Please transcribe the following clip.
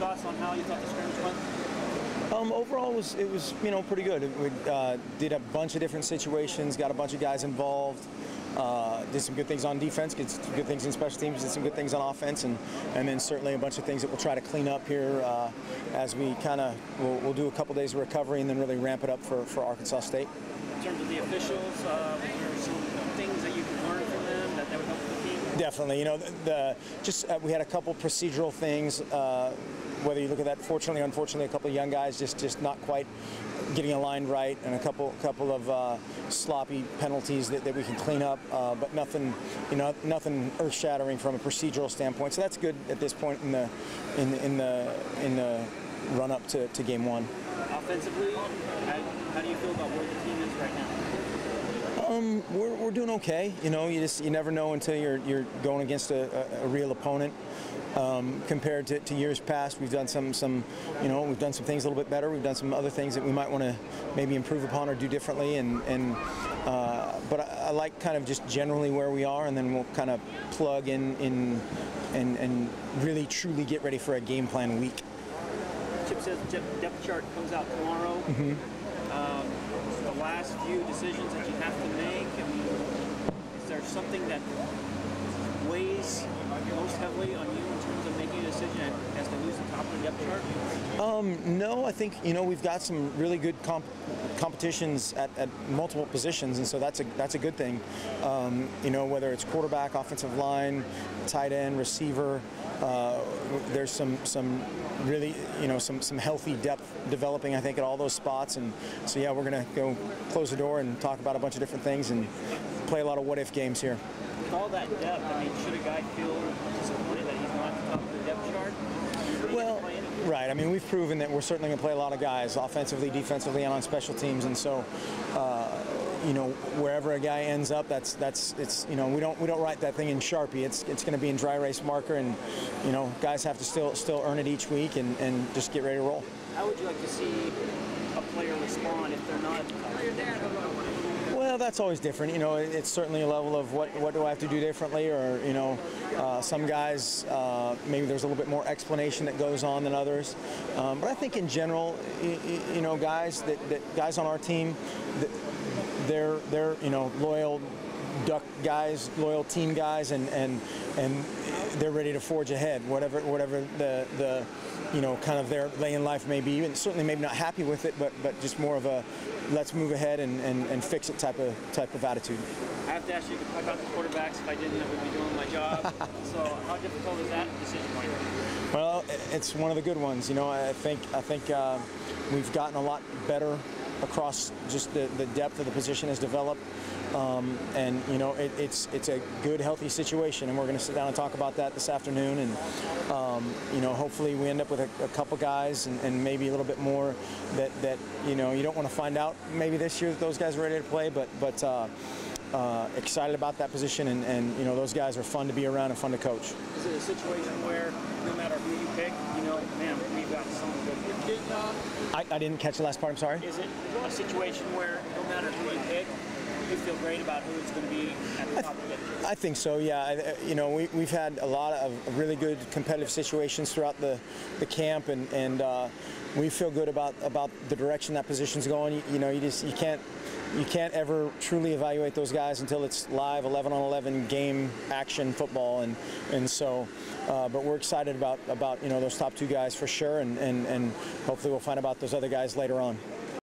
thoughts on how you thought the scrimmage went? Overall, it was pretty good. We did a bunch of different situations, got a bunch of guys involved, did some good things on defense, did some good things in special teams, did some good things on offense, and then certainly a bunch of things that we'll try to clean up here as we we'll do a couple days of recovery and then really ramp it up for Arkansas State. In terms of the officials, were there some things that you could learn from them that would help the team? Definitely. We had a couple procedural things. Whether you look at that, fortunately, unfortunately, a couple of young guys just not quite getting aligned right, and a couple of sloppy penalties that we can clean up, but nothing earth-shattering from a procedural standpoint. So that's good at this point in the run-up to Game 1. Offensively, how do you feel about where the team is right now? We're doing okay. You never know until you're going against a real opponent. Compared to years past, we've done some things a little bit better. We've done some other things that we might want to maybe improve upon or do differently. But I like kind of just generally where we are, and then we'll kind of plug in and really truly get ready for a game plan week. Chip says depth chart comes out tomorrow. Mm-hmm. The last few decisions that you have to make. I mean, is there something that weighs most heavily on you in terms of making a decision as to who's the top of the depth chart? No, I think we've got some really good competitions at multiple positions, and so that's a good thing. Whether it's quarterback, offensive line, tight end, receiver, there's some really some healthy depth developing, I think, at all those spots. And so yeah, we're gonna go close the door and talk about a bunch of different things and play a lot of what-if games here. With all that depth, I mean, should a guy feel disappointed that he's not at the top of the depth chart? Well, right. I mean, we've proven that we're certainly going to play a lot of guys, offensively, defensively, and on special teams. And so, wherever a guy ends up, we don't write that thing in Sharpie. It's going to be in dry erase marker, and guys have to still earn it each week and just get ready to roll. How would you like to see a player respond if they're not at the top of the depth chart? Well, that's always different. It's certainly a level of what do I have to do differently, or some guys maybe there's a little bit more explanation that goes on than others. But I think in general, guys on our team, they're loyal Duck guys, loyal team guys, and they're ready to forge ahead, whatever the kind of their lay in life may be, and certainly maybe not happy with it, but just more of a let's move ahead and fix it type of attitude. I have to ask you about the quarterbacks. If I didn't, I would be doing my job. So how difficult is that decision for you? Well, it's one of the good ones. I think we've gotten a lot better across just the depth of the position has developed. And it's a good, healthy situation, and we're going to sit down and talk about that this afternoon. And hopefully we end up with a couple guys and maybe a little bit more that you don't want to find out maybe this year that those guys are ready to play, but excited about that position, and those guys are fun to be around and fun to coach. Is it a situation where no matter who you pick, man, we've got someone good? I didn't catch the last part. I'm sorry. Is it a situation where no matter who you pick, you feel great about who it's going to be at the top of it? I think so, yeah. We've had a lot of really good competitive situations throughout the camp, and we feel good about the direction that position's going. You can't ever truly evaluate those guys until it's live 11-on-11 game action football, and so but we're excited about those top two guys for sure, and hopefully we'll find out about those other guys later on.